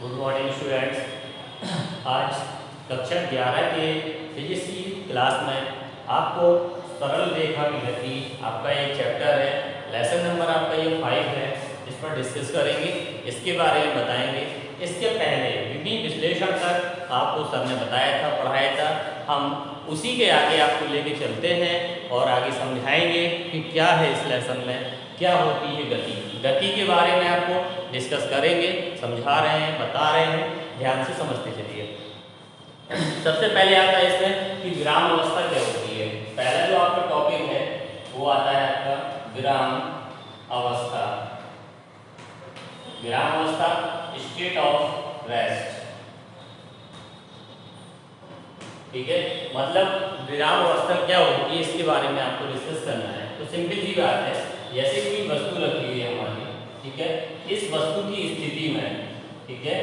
Good morning students. आज कक्षा 11 के फिजिक्स की क्लास में आपको सरल रेखा की गति आपका एक चैप्टर है, लेसन नंबर आपका ये 5 है, इस पर डिस्कस करेंगे, इसके बारे में बताएंगे। इसके पहले विधि विश्लेषण तक आपको सर ने बताया था, पढ़ाया था, हम उसी के आगे आपको लेके चलते हैं और आगे समझाएंगे कि क्या है इस लेसन में, क्या होती है गति। गति के बारे में आपको डिस्कस करेंगे, समझा रहे हैं, बता रहे हैं, ध्यान से समझते चलिए। सबसे पहले आता है इसमें कि विराम अवस्था क्या होती है। पहला जो आपका टॉपिक है वो आता है आपका विराम अवस्था। विराम अवस्था, स्टेट ऑफ रेस्ट, ठीक है। मतलब विराम अवस्था क्या होती है इसके बारे में आपको डिस्कस करना है। तो सिंपल सी बात है, जैसे कोई वस्तु रखी हुई है हमारी, ठीक है, इस वस्तु की स्थिति में, ठीक है,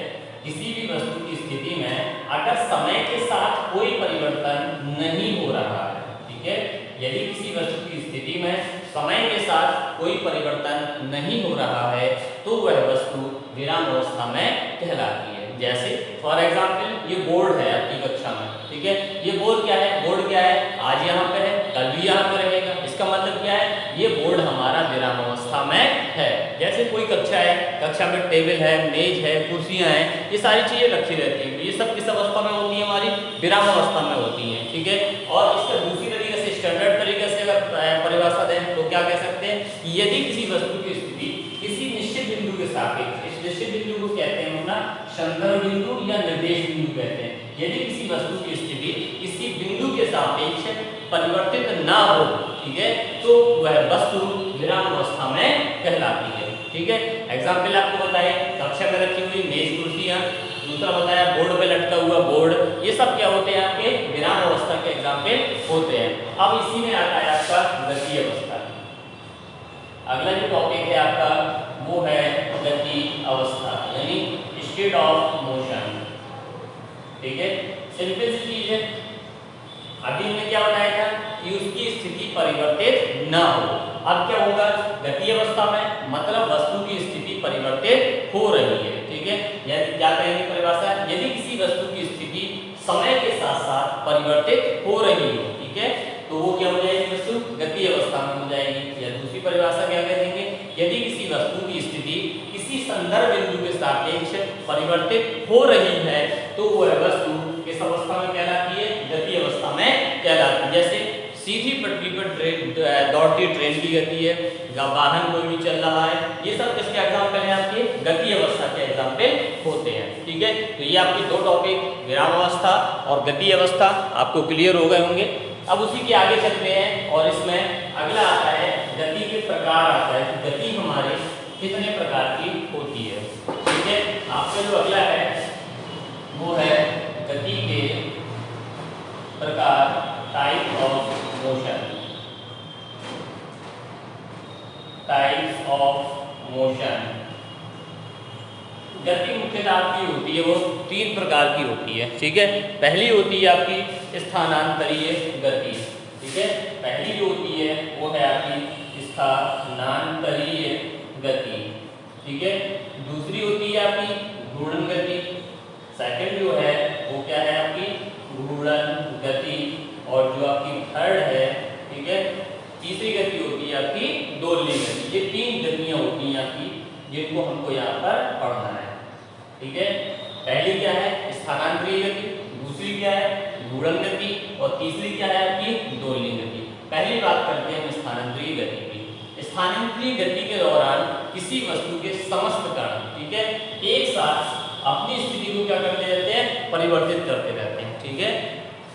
किसी भी वस्तु की स्थिति में अगर समय के साथ कोई परिवर्तन नहीं हो रहा है, ठीक है, यदि किसी वस्तु की स्थिति में समय के साथ कोई परिवर्तन नहीं हो रहा है तो वह वस्तु विराम अवस्था में कहलाती है। जैसे फॉर एग्जाम्पल ये बोर्ड है आपकी कक्षा में, ठीक है, ये बोर्ड क्या है, बोर्ड क्या है, आज यहाँ पे है, कल भी यहाँ पे रहेगा। इसका मतलब क्या है, ये बोर्ड हमारा विराम अवस्था में है। जैसे कोई कक्षा है, कक्षा में टेबल है, मेज है, कुर्सियां हैं, ये सारी चीजें रखी रहती हैं, ये सब किस अवस्था में होती है, हमारी विराम अवस्था में होती हैं, ठीक है। और इसका दूसरी तरीके से, स्टैंडर्ड तरीके से अगर परिभाषा दें तो क्या कह सकते हैं कि यदि किसी वस्तु की स्थिति किसी निश्चित बिंदु के सापेक्ष, इस निश्चित बिंदु को कहते हैं ना संदर्भ बिंदु या निर्देश बिंदु कहते हैं, यदि किसी वस्तु की स्थिति किसी बिंदु के सापेक्ष परिवर्तित ना हो, ठीक है, तो वह वस्तु विराम अवस्था में कहलाती है, ठीक है। एग्जाम्पल आपको बताएं, कक्षा में रखी हुई मेज, कुर्सियां, दूसरा बताया बोर्ड पे लटका हुआ बोर्ड, ये सब क्या होते हैं, आपके विराम अवस्था के एग्जाम्पल होते हैं। अब इसी में आता है आपका गति अवस्था। अगला जो टॉपिक है आपका वो है गति अवस्था, यानी स्टेट ऑफ मोशन, ठीक है। सिंपल सी चीज है, अभी हमने क्या बताया था कि उसकी स्थिति परिवर्तित ना हो। अब क्या होगा, गति अवस्था में मतलब वस्तु की स्थिति परिवर्तित हो रही है, ठीक है। यदि क्या कहेंगे परिभाषा, यदि किसी वस्तु की स्थिति समय के साथ साथ परिवर्तित हो रही हो, ठीक है, तो वो क्या हो जाएगी, वस्तु गति अवस्था में हो जाएगी। या दूसरी परिभाषा क्या कह देंगे, यदि किसी वस्तु की स्थिति किसी संदर्भ बिंदु के सापेक्ष परिवर्तित हो रही है तो वह वस्तु किस अवस्था में कहलाती है, गति अवस्था में कहलाती है। जैसे सीधी पटरी पर दौड़ती ट्रेन की गति है, वाहन कोई भी चल रहा है, ये सब किसके एग्जाम्पल हैं, आपके गति अवस्था के एग्जाम्पल होते हैं, ठीक है। तो ये आपके दो टॉपिक विराम अवस्था और गति अवस्था आपको क्लियर हो गए होंगे। अब उसी के आगे चलते हैं और इसमें अगला आता है गति के प्रकार आता है, गति हमारे कितने प्रकार की होती है, ठीक है। आपका जो अगला है वो है गति के प्रकार, type of motion, types of motion. गति मुख्यतः आपकी होती है वो तीन प्रकार की होती है, ठीक है। पहली होती है आपकी स्थानांतरीय गति, ठीक है, पहली जो होती है वो है आपकी स्थानांतरीय गति, ठीक है। दूसरी होती है आपकी घूर्णन गति, सेकंड जो है वो क्या है आपकी घूर्णन गति, और जो आपकी थर्ड है, ठीक है, तीसरी गति होती है आपकी दोलनी गति। ये तीन गतियां होती हैं आपकी जिनको हमको यहाँ पर पढ़ना है, ठीक है। पहली क्या है स्थानांतरीय गति, दूसरी क्या है घूर्णन गति, और तीसरी क्या है आपकी दोलनी गति। पहली बात करते हैं हम स्थानांतरीय गति की। स्थानांतरीय गति के दौरान किसी वस्तु के समस्त कण, ठीक है, एक साथ अपनी स्थिति को क्या करते रहते हैं, परिवर्तित करते रहते हैं, ठीक है।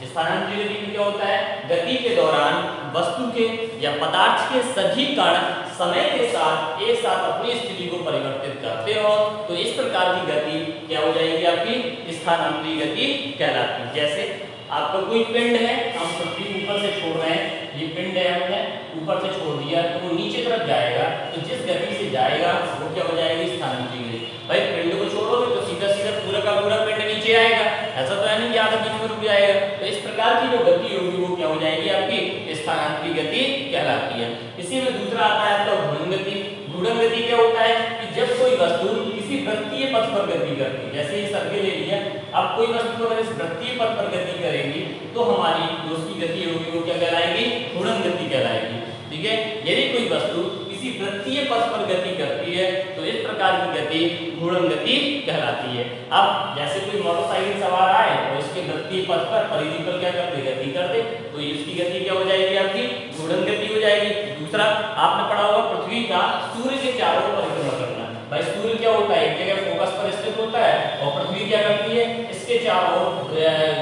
स्थानांतरित गति में क्या होता है, गति के दौरान वस्तु के या पदार्थ के सभी कण समय के साथ एक साथ अपनी स्थिति को परिवर्तित करते हो, तो इस प्रकार की गति क्या हो जाएगी, आपकी स्थानांतरित गति कहलाती है। जैसे आपका कोई पिंड है, हम पृथ्वी ऊपर से छोड़ रहे हैं, ये पिंड है, हमने ऊपर से छोड़ दिया तो वो नीचे तरफ जाएगा, तो जिस गति से जाएगा वो क्या हो जाएगी, स्थानांतरित गति। भाई पिंड को छोड़ोगे तो सीधा सीधा पूरा का पूरा पिंड नीचे आएगा, ऐसा तो है नहीं कि आधा बीच में रुक जाएगा। तो इस प्रकार की जो गति होगी वो क्या हो जाएगी, आपकी स्थानांतरित गति कहलाती है। इसी में दूसरा आता है आपका घूर्णन गति। घूर्णन गति क्या होता है कि जब कोई वस्तु किसी वृत्तीय पथ पर गति करती है, जैसे ये सर्कल ले लिया, अब कोई वस्तु अगर इस वृत्तीय पथ पर गति करेगी तो हमारी जो उसकी गति होगी वो क्या कहलाएगी, घूर्णन गति कहलाएगी। ठीक है, यदि कोई वस्तु किसी वृत्तीय पथ पर गति करती है तो इस प्रकार की गति घूर्णन गति कहलाती है। अब जैसे कोई मोटरसाइकिल सवार आए और इसके वृत्तीय पथ पर परिधि पर क्या कर दे, गति कर दे, तो इसकी गति क्या हो जाएगी, आपकी घूर्णन गति हो जाएगी। दूसरा आपने पढ़ा होगा पृथ्वी का सूर्य के चारों ओर परिक्रमा करना। भाई सूर्य क्या होता है, एक जगह फोकस पर स्थित होता है और पृथ्वी क्या करती है, इसके चारों ओर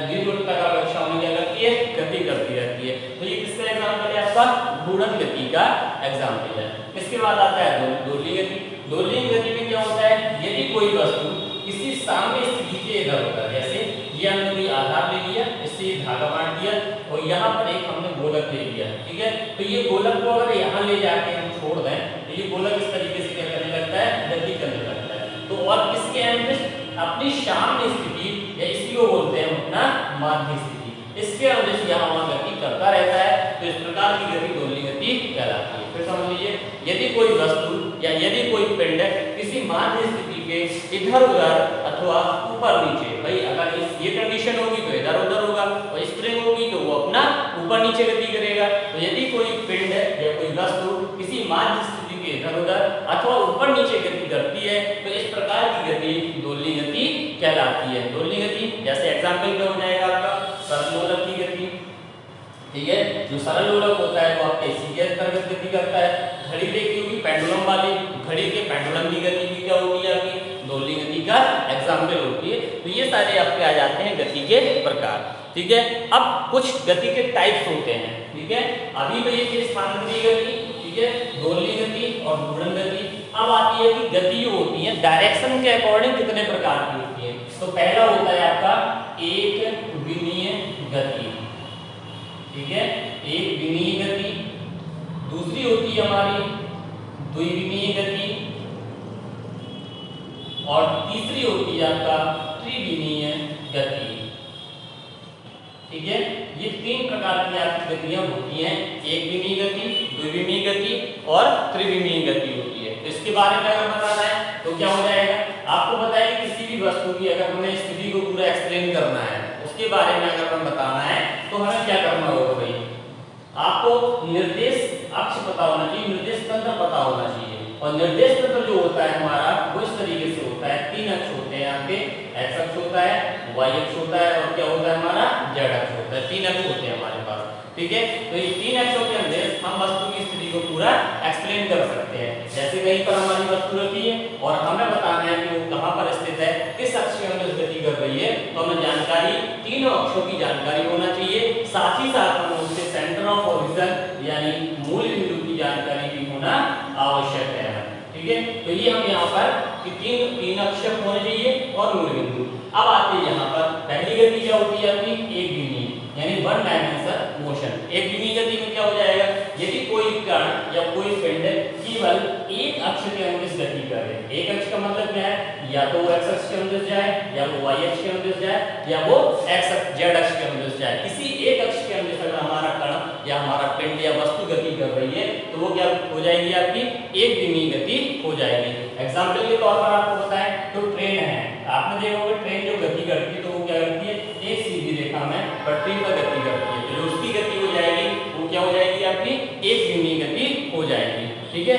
दीर्घवृत्ताकार कक्षाओं में क्या करती है, गति करती रहती है। तो ये किसका एग्जांपल है, आपका घूर्णन गति का एग्जांपल है। इसके बाद आता है दोलनीय गति। दोलनीय गति में क्या होता है, यदि कोई वस्तु किसी साम्य स्थिति के इधर उधर, जैसे ये हमने कोई आधार ले लिया, इससे धागा बांट दिया और यहाँ पर एक हमने गोलक ले लिया, ठीक है, तो ये गोलक को अगर यहाँ ले जाके हम छोड़ दें तो ये गोलक इस तरीके से क्या करने लगता है, गति करने लगता है। तो और किसके अनुदिश, अपनी साम्य स्थिति या इसी को बोलते हैं अपना माध्य स्थिति, इसके अनुदिश यहाँ वहाँ गति करता रहता है, तो इस प्रकार की गति दोलनीय गति कहलाती है। फिर समझ लीजिए, यदि कोई वस्तु या यदि कोई पिंड किसी माध्य स्थिति के इधर उधर अथवा ऊपर नीचे, भाई अगर ये कंडीशन होगी तो इधर उधर होगा और स्प्रिंग होगी तो वो अपना ऊपर नीचे गति करेगा। तो यदि कोई पिंड या कोई वस्तु किसी माध्य स्थिति के इधर उधर अथवा ऊपर नीचे गति करती है तो इस प्रकार की गति दोलनीय गति कहलाती है। दोलनीय गति जैसे एग्जाम्पल क्या हो जाएगा आपका, सरल लोलक की गति, ठीक है, जो सरल लोलक होता है वो आपके इसी के अंतर्गत गति करता है। घड़ी देखी होगी पेंडुलम वाली, घड़ी के पेंडुलम की गति भी क्या होती है, आपकी दोलनीय गति का एग्जाम्पल होती है। तो ये सारे आपके आ जाते हैं गति के प्रकार, ठीक है। अब कुछ गति के टाइप्स होते हैं, ठीक है, अभी तो ये थी स्थानांतरीय गति, ठीक है, दोलनीय गति और घूर्णन गति। अब आती है कि गति जो होती है डायरेक्शन के अकॉर्डिंग कितने प्रकार की होती है। तो पहला होता है आपका एक विमीय गति, ठीक है, एक विमीय गति। दूसरी होती है हमारी द्विविमीय गति और तीसरी होती है आपका त्रिविमीय गति, ठीक है। ये तीन प्रकार की आपकी गतियां होती हैं, एक विमीय गति, द्विविमीय गति और त्रिविमीय गति होती है। तो इसके बारे में अगर बताना है तो क्या हो जाएगा, आपको पता है कि किसी भी वस्तु की अगर हमें स्थिति को पूरा एक्सप्लेन करना है, उसके बारे में अगर हमें बताना है तो हमें क्या करना होगा भाई, आपको निर्देश अक्ष पता होना चाहिए, निर्देश तंत्र पता होना चाहिए। और निर्देश तंत्र जो होता है हमारा वो इस तरीके से होता है, तीन अक्ष होते हैं यहाँ पे, एक्स अक्ष होता है, वाई अक्ष होता है और क्या होता है हमारा जेड अक्ष होता है। तीन अक्ष होते हैं हमारे पास, ठीक है। तो ये तीन अक्षों के अंदर हम वस्तु की स्थिति को पूरा एक्सप्लेन कर सकते हैं। जैसे कहीं पर हमारी वस्तु रखी है और हमें बताना है कि वो कहाँ पर स्थित है, किस अक्ष के अंदर गति कर रही है, तो हमें जानकारी तीनों अक्षों की जानकारी होना चाहिए। साथ ही साथ हमें उसके सेंटर ऑफ ओरिजिन यानी मूल बिंदु की जानकारी भी होना आवश्यक है, ठीक है। तो ये हम यहाँ पर कि तीन अक्षर होने चाहिए और मूल बिंदु। अब आते हैं यहाँ पर पहली गति क्या होती है आपकी, एक विमीय यानी वन डायमेंशन मोशन। एक विमीय गति में क्या हो जाएगा, यदि कोई कण या कोई पिंड केवल एक अक्ष के अनुदिश गति करे, एक अक्ष का मतलब क्या है, या तो वो एक्स अक्ष के अनुदिश जाए या वो वाई अक्ष के अनुदिश जाए या वो जेड अक्ष के अनुदिश जाए, किसी एक अक्ष के अनुदिश अगर हमारा कण या हमारा पिंड या वस्तु गति कर रही है तो वो क्या हो जाएगी, आपकी एक विमीय गति हो जाएगी। एग्जाम्पल के तौर पर आपको बताएं तो ट्रेन है, आपने देखा होगा ट्रेन जो गति करती है तो वो क्या करती है, एक सीधी रेखा में पटरी पर गति करती है, तो जो उसकी गति हो जाएगी वो क्या हो जाएगी, आपकी एक विमीय गति हो जाएगी, ठीक है।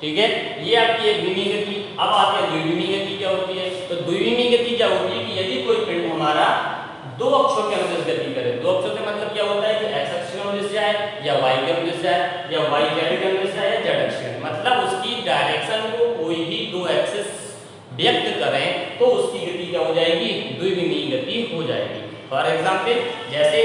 ठीक है, ये आपकी एक विमीय गति। अब आते हैं द्विविमीय गति क्या होती है। तो द्विविमीय गति क्या होती है कि यदि कोई पिंड हमारा दो अक्षों के अनुदिश गति करे, दो अक्षों से मतलब क्या होता है कि एक्स अक्ष के अनुदिश जाए या वाई के अनुदिश जाए या वाई जेड के अनुदिश जाए या जेड अक्ष के, मतलब उसकी डायरेक्शन को कोई भी दो एक्सिस व्यक्त करें तो उसकी गति क्या हो जाएगी, द्विविमीय गति हो जाएगी। फॉर एग्जाम्पल जैसे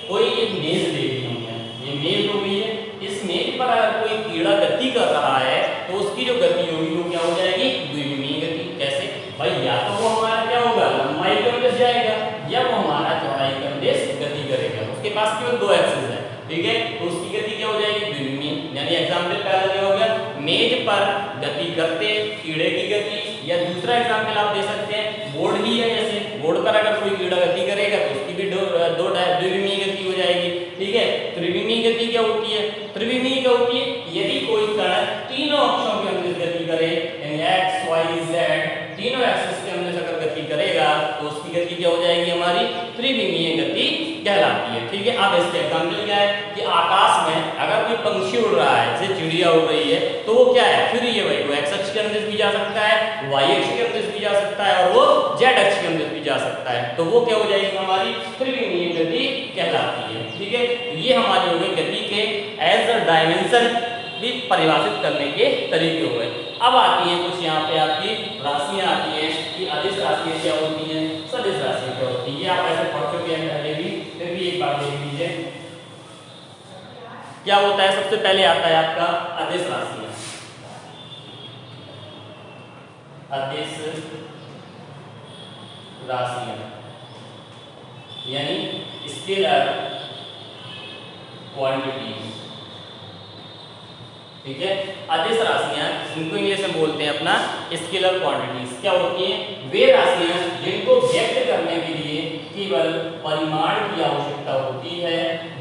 कोई एक मेज ले ली हमने, ये मेज हो गई है, इस मेज पर अगर कोई कीड़ा गति कर रहा है तो उसकी जो गति होगी वो क्या हो जाएगी, द्विविमीय गति। कैसे भाई, या तो वो हमारा क्या होगा, लंबाई के अनुदिश जाएगा या वो हमारा चौड़ाई के अनुदिश गति करेगा, उसके पास केवल दो एक्सिस है, ठीक है, तो उसकी गति क्या हो जाएगी, द्विविमीय। यानी एग्जाम्पल पहला क्या हो गया, मेज पर गति करते कीड़े की गति, या दूसरा एग्जाम्पल आप दे सकते हैं बोर्ड ही है, जैसे बोर्ड पर अगर कोई कीड़ा गति करेगा तो उसकी भी द्विविमीय गति हो जाएगी। ठीक है। त्रिविमीय गति क्या होती है? त्रिविमीय क्या होती है? यदि कोई कण तीनों अक्षों के अनुदिश गति करे, यानी x y z तीनों एक्सिस के अनुदिश अगर गति करेगा तो उसकी गति क्या हो जाएगी? हमारी त्रिविमीय गति कहलाती है, ठीक है। अब इसके एग्जांपल क्या है कि आकाश में अगर कोई पंछी उड़ रहा है, जैसे चिड़िया उड़ रही है, तो वो क्या है? फिर ये भाई वो x अक्ष के अनुदिश भी जा सकता है, y अक्ष के अनुदिश भी जा सकता है और वो z अक्ष के अनुदिश भी जा सकता है, तो वो क्या हो जाएगी? हमारी त्रिविमीय गति कहलाती है, ठीक है। ये हमारी हो गई गति के एज अ डायमेंशन भी परिभाषित करने के तरीके हो गए। अब आती हैं कुछ यहाँ पे आपकी राशियां आती हैं कि अदिश राशियां क्या होती हैं, सदिश राशियां क्या होती हैं। ये आप ऐसे पढ़ चुके हैं पहले भी, फिर भी एक बार देख लीजिए क्या होता है। सबसे पहले आता है आपका अदिश राशियां। अदिश राशियां यानी स्केलर क्वांटिटी, ठीक है। अदिश राशियां इनको इंग्लिश में बोलते हैं अपना स्केलर क्वांटिटीज। क्या होती हैं? वे राशियां जिनको व्यक्त करने के लिए केवल परिमाण की आवश्यकता होती है,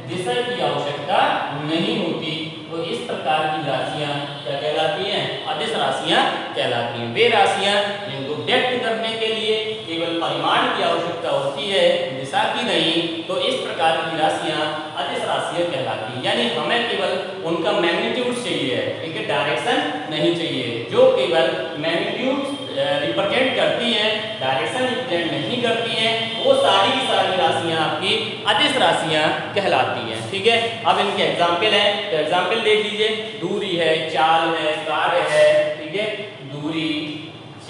दिशा की आवश्यकता नहीं होती, तो इस प्रकार की राशियां क्या कहलाती हैं? अदिश राशियां कहलाती हैं। वे राशियां जिनको व्यक्त करने के लिए केवल परिमाण की आवश्यकता होती है, दिशा की नहीं, तो इस प्रकार की राशियां अदिश राशियां कहलाती हैं। यानी हमें केवल उनका मैग्नीट्यूड चाहिए है, ठीक है, डायरेक्शन नहीं चाहिए। जो केवल मैग्नीट्यूड रिप्रेजेंट करती है, डायरेक्शन रिप्रेजेंट नहीं करती हैं, वो सारी की सारी राशियां आपकी अदिश राशियां कहलाती हैं, ठीक है। अब इनके एग्जाम्पल हैं, तो एग्जाम्पल देख लीजिए। दूरी है, चाल है, कार्य है, ठीक है। दूरी,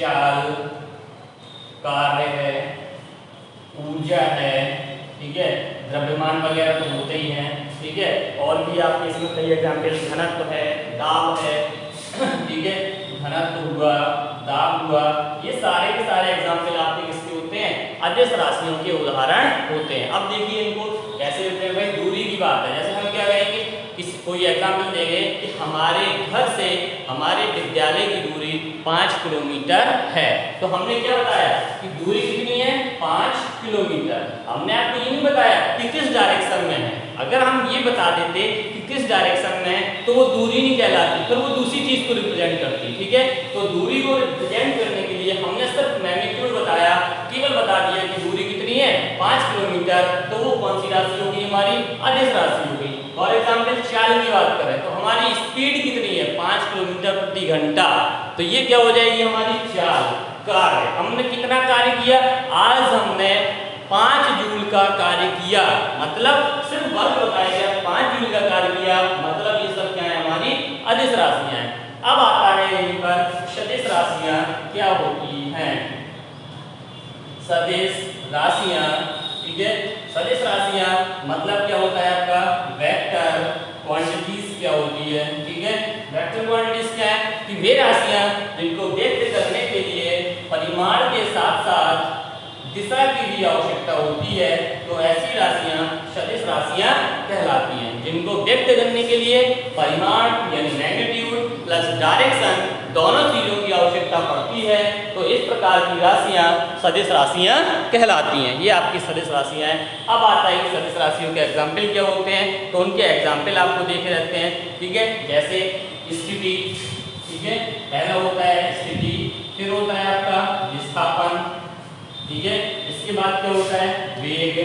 चाल, कार्य है, ऊर्जा है, ठीक है। द्रव्यमान वगैरह तो होते ही हैं, ठीक है। और भी आपके इसमें कई एग्जाम्पल, घनत्व है, दाब है, ठीक है। घनत्व हुआ, दाब हुआ, ये सारे के सारे एग्जाम्पल आपके किसके होते हैं? अदिश राशियों के उदाहरण होते हैं। अब देखिए इनको कैसे होते हैं भाई। दूरी की बात है, जैसे हम क्या कहेंगे, कोई एग्जाम्पल देंगे कि हमारे घर से हमारे विद्यालय की दूरी 5 किलोमीटर है, तो हमने क्या बताया कि दूरी कितनी है? 5 किलोमीटर। हमने आपको ये नहीं बताया कि किस डायरेक्शन में है। अगर हम ये बता देते कि किस डायरेक्शन में है तो वो दूरी नहीं कहलाती, फिर वो दूसरी चीज को रिप्रेजेंट करती, ठीक है। तो दूरी को रिप्रेजेंट करने के लिए हमने सिर्फ मैग्नीट्यूड बताया, केवल बता दिया कि दूरी कितनी है? 5 किलोमीटर, तो वो कौन सी राशि होगी? हमारी अदिश राशि होगी। और एग्जाम्पल चाल की बात करें तो हमारी स्पीड कितनी है? 5 किलोमीटर प्रति घंटा, तो ये क्या हो जाएगी? हमारी चाल। कार्य, हमने कितना कार्य किया? आज हमने 5 जूल का कार्य किया, मतलब सिर्फ वर्ग बताया गया, 5 जूल का कार्य किया, मतलब ये सब क्या है? हमारी अदिश राशियां हैं। अब आता है यहीं पर सदिश राशियां क्या होती हैं। सदिश राशियां, ठीक है। सदिश राशियां मतलब क्या होता है आपका? वेक्टर क्वांटिटीज क्या होती है, ठीक है। वेक्टर क्वांटिटीज क्या है कि वे राशियां जिनको व्यक्त करने के लिए परिमाण के साथ साथ दिशा की भी आवश्यकता होती है, तो ऐसी राशियां सदिश राशियां कहलाती हैं। जिनको व्यक्त करने के लिए परिमाण यानी मैग्नीट्यूड प्लस डायरेक्शन दोनों चीजों की आवश्यकता पड़ती है, तो इस प्रकार की राशियां सदिश राशियां कहलाती हैं। ये आपकी सदिश राशियां हैं। अब आता है सदिश राशियों के एग्जाम्पल क्या होते हैं, तो उनके एग्जाम्पल आपको देखे रहते हैं, ठीक है। जैसे स्थिति, ठीक है, पहला होता है स्थिति, फिर होता है आपका विस्थापन, ठीक है। इसके बाद क्या होता है? वेग,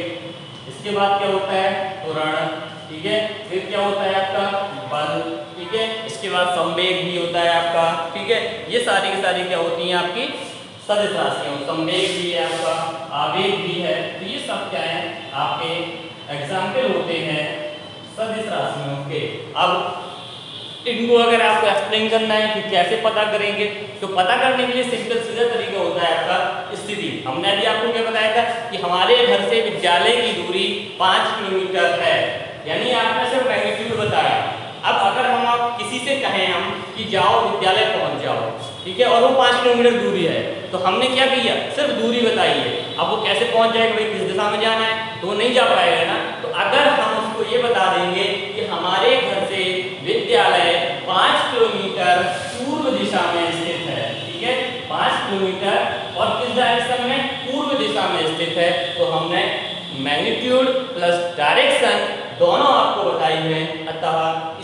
इसके बाद क्या होता है? त्वरण, ठीक है। फिर क्या होता है आपका? बल, ठीक है। इसके बाद संवेग भी होता है आपका, ठीक है। ये सारी की सारी क्या होती हैं? आपकी सदिश राशियां। संवेग भी है आपका, आवेग भी है, तो ये सब क्या है? आपके एग्जाम्पल होते हैं सदिश राशियों के। अब इनको अगर आपको एक्सप्लेन करना है कि कैसे पता करेंगे, तो पता करने के लिए सिंपल सीधा तरीका होता है आपका स्थिति। हमने अभी आपको क्या बताया था कि हमारे घर से विद्यालय की दूरी 5 किलोमीटर है, यानी आपने सिर्फ मैग्नीट्यूड बताया। अब अगर हम आप किसी से कहें हम कि जाओ विद्यालय पहुंच जाओ, ठीक है, और वो 5 किलोमीटर दूरी है, तो हमने क्या किया? सिर्फ दूरी बताई है। अब वो कैसे पहुंच जाएगा भाई? किस दिशा में जाना है? तो वो नहीं जा पाएगा ना। तो अगर हम उसको ये बता देंगे कि हमारे घर से विद्यालय 5 किलोमीटर पूर्व दिशा में स्थित है, ठीक है, 5 किलोमीटर और किस डायरेक्शन में? पूर्व दिशा में स्थित है, तो हमने मैग्नीट्यूड प्लस डायरेक्शन दोनों आपको बताई है। अतः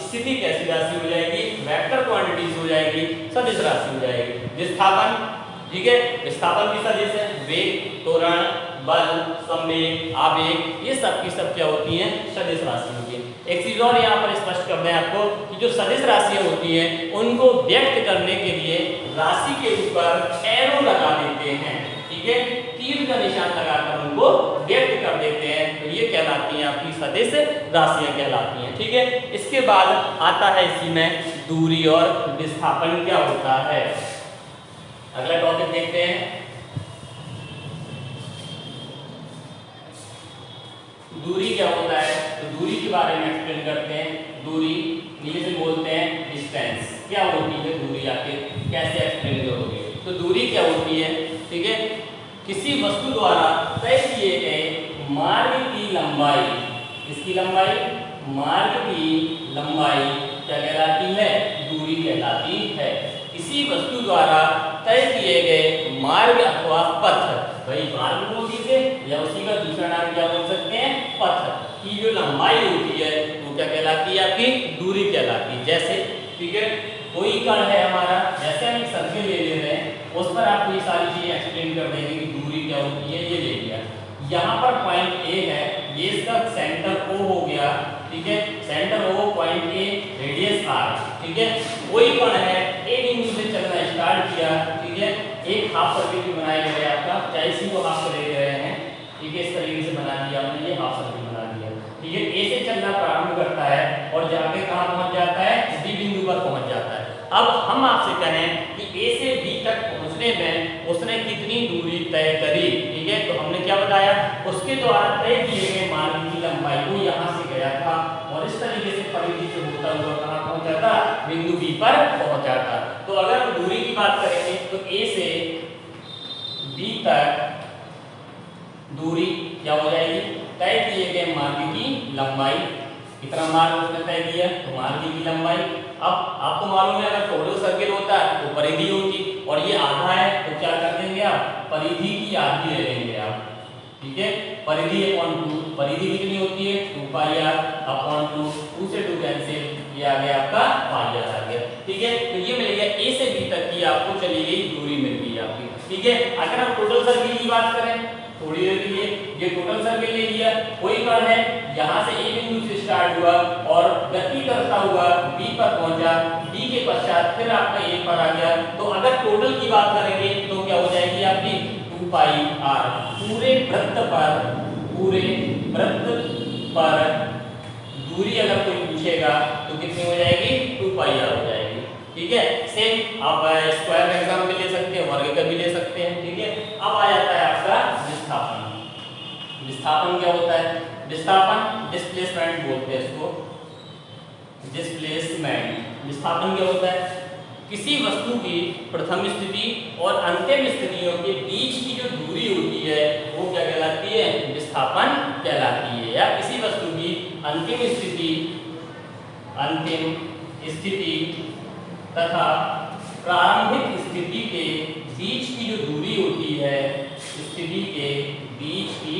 स्थिति कैसी राशि हो जाएगी, वेक्टर क्वांटिटीज हो जाएगी, सदिश राशि हो जाएगी। विस्थापन, ठीक है, विस्थापन भी सदिश है, वेग, त्वरण, बल, संवेग, आवेग, ये सब की सब क्या होती हैं, सदिश राशि होती है। एक चीज और यहाँ पर स्पष्ट कर दें आपको कि जो सदिश राशियां होती हैं उनको व्यक्त करने के लिए राशि के ऊपर एरो लगा देते हैं, ठीक है, तीर का निशान लगाकर उनको व्यक्त कर देते हैं, तो ये कहलाती हैं आपकी सदिश राशियां कहलाती हैं, ठीक है। इसके बाद आता है इसी में दूरी और विस्थापन क्या होता है। अगला टॉपिक देखते हैं, दूरी क्या होता है। तो दूरी के बारे में एक्सप्लेन करते हैं। दूरी इंग्लिश में बोलते हैं डिस्टेंस। क्या होती है दूरी, आखिर कैसे एक्सप्लेन करोगे। तो दूरी क्या होती है, ठीक है, किसी वस्तु द्वारा तय किए गए मार्ग की लंबाई, किसकी लंबाई, मार्ग की लंबाई क्या कहलाती है, दूरी कहलाती है। किसी वस्तु द्वारा तय किए गए मार्ग अथवा पथ, भाई मार्ग बोल दीजिए या उसी का दूसरा नाम क्या बोल सकते हैं, पथ की जो लंबाई होती है वो क्या कहलाती है, आपकी दूरी कहलाती है। जैसे, ठीक है, कोई कण है हमारा, जैसे हम एक सर्किल ले रहे हैं उस पर आपको ये सारी चीजें एक्सप्लेन कर देंगे कि दूरी क्या होती है। ये ले लिया, यहाँ पर पॉइंट ए है, ये इसका सेंटर ओ हो गया, ठीक है, centre O, point A, radius R, ठीक है। कोई कण है, एक बिंदु से चलना स्टार्ट किया, ठीक है, एक हाफ सर्किल बनाया गया आपका, चाहे इसी को हाफ ले रहे हैं, ठीक है, इस तरीके से बना दिया हमने, ये हाफ सर्किल बना दिया, ठीक है। ए से चलना प्रारंभ करता है और जाके कहाँ पहुंच जाता है, बी बिंदु पर पहुंच जाता है। अब हम आपसे कहें कि ए से बी तक पहुंचने में उसने कितनी दूरी तय करी, ठीक है, तो हमने क्या बताया, उसके द्वारा तय किए गए मार्ग की लंबाई, वो यहाँ से गया था और इस तरीके से परिधि से होता हुआ कहाँ पहुंच जाता, बिंदु बी पर पहुंच जाता। तो अगर हम दूरी की बात करेंगे तो ए से बी तक दूरी क्या हो जाएगी, तय किए गए मार्ग की लंबाई, कितना मार्ग उसने तय किया, तो मार्ग की लंबाई। अब आपको मालूम है अगर टोटल सर्किल होता है तो परिधि होगी और ये आधा है तो क्या कर देंगे आप, परिधि की आधी ले लेंगे आप, ठीक है, परिधि अपॉन 2, परिधि कितनी होती है 2 पाई आर अपॉन 2, 2 से 2 कैंसिल, ये आ गया आपका पाई आर आ गया, ठीक है। तो ये मिल गया ए से बी तक की आपको चली गई दूरी मिल गई आपकी, ठीक है। अगर हम टोटल सर्किल की बात करें थोड़ी देर के लिए, ये टोटल सर्किल ले लिया, कोई कण है यहाँ से ए बिंदु से स्टार्ट हुआ और गति करता हुआ बी पर पहुंचा, बी के पश्चात फिर आपका ए पर आ गया, तो अगर टोटल की बात करेंगे तो क्या हो जाएगी आपकी 2 पाई आर, पूरे वृत्त पर दूरी अगर कोई पूछेगा तो कितनी हो जाएगी, 2 पाई आर हो जाएगी, ठीक है। सेम आप स्क्वायर का एग्जाम भी ले सकते हैं, वर्ग का भी ले सकते हैं, ठीक है। अब आ जाता है आपका विस्थापन। विस्थापन क्या होता है, विस्थापन डिस्प्लेसमेंट बोलते हैं इसको, डिस्प्लेसमेंट। विस्थापन क्या होता है, किसी वस्तु की प्रथम स्थिति और अंतिम स्थितियों के बीच की जो दूरी होती है वो क्या कहलाती है, विस्थापन कहलाती है। या किसी वस्तु की अंतिम स्थिति तथा प्रारंभिक स्थिति के बीच की जो दूरी होती है, स्थिति के बीच की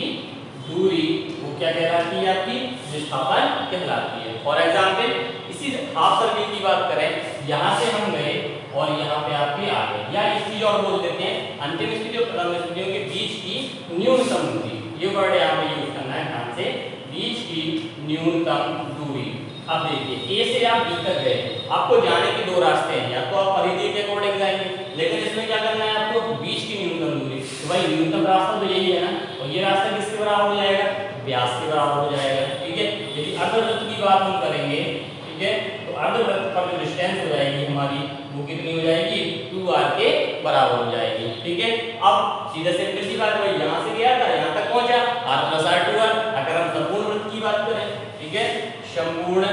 दूरी वो क्या कहलाती है, आपकी विस्थापन कहलाती है। फॉर एग्जाम्पल इसी हाफ सर्किल की बात करें, यहाँ से हम गए और यहाँ पे आपके आ गए, या एक चीज और बोल देते हैं, अंतिम स्थिति और प्रारंभिक स्थितियों के बीच की न्यूनतम दूरी, ये वर्ड यहाँ पे यूज करना है ध्यान से, बीच की न्यूनतम दूरी। अब देखिए ए से आप बी तक गए, आपको जाने के दो रास्ते हैं, या तो आप परिधि के अकॉर्डिंग जाएंगे, लेकिन इसमें क्या करना है आपको, बीच की न्यूनतम दूरी। तो भाई न्यूनतम रास्ता तो यही है ना, और ये रास्ता किसके बराबर हो जाएगा, व्यास के बराबर हो जाएगा, ठीक है। यदि अर्धवृत्त की बात हम करेंगे, ठीक है, तो अर्धवृत्त पर जो डिस्टेंस हो जाएगी हमारी वो कितनी हो जाएगी, 2r के बराबर हो जाएगी, ठीक है। अब सीधा सिंपल सी बात, भाई यहाँ से गया था यहाँ तक पहुंचा, r + r 2r। अगर हम संपूर्ण वृत्त की बात करें, ठीक है, संपूर्ण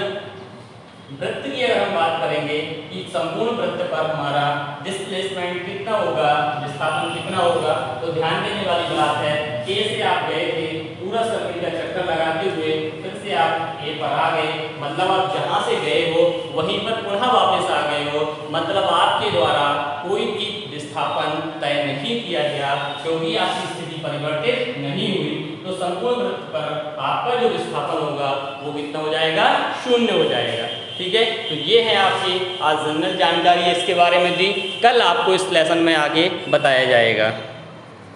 वृत्त की अगर हम बात करेंगे कि संपूर्ण वृत्त पर हमारा डिस्प्लेसमेंट कितना होगा, विस्थापन कितना होगा, तो ध्यान देने वाली बात है, ए से आप गए थे, पूरा सर्किल का चक्कर लगाते हुए फिर से आप ए पर आ गए, मतलब आप जहां से गए हो वहीं पर पुनः वापस आ गए हो, मतलब आपके द्वारा कोई भी विस्थापन तय नहीं किया गया, क्योंकि आपकी स्थिति परिवर्तित नहीं हुई। तो संपूर्ण वृत्त पर आपका जो विस्थापन होगा वो कितना हो जाएगा, 0 हो जाएगा। ठीक है, तो ये है आपकी आज जनरल जानकारी इसके बारे में दी, कल आपको इस लेसन में आगे बताया जाएगा।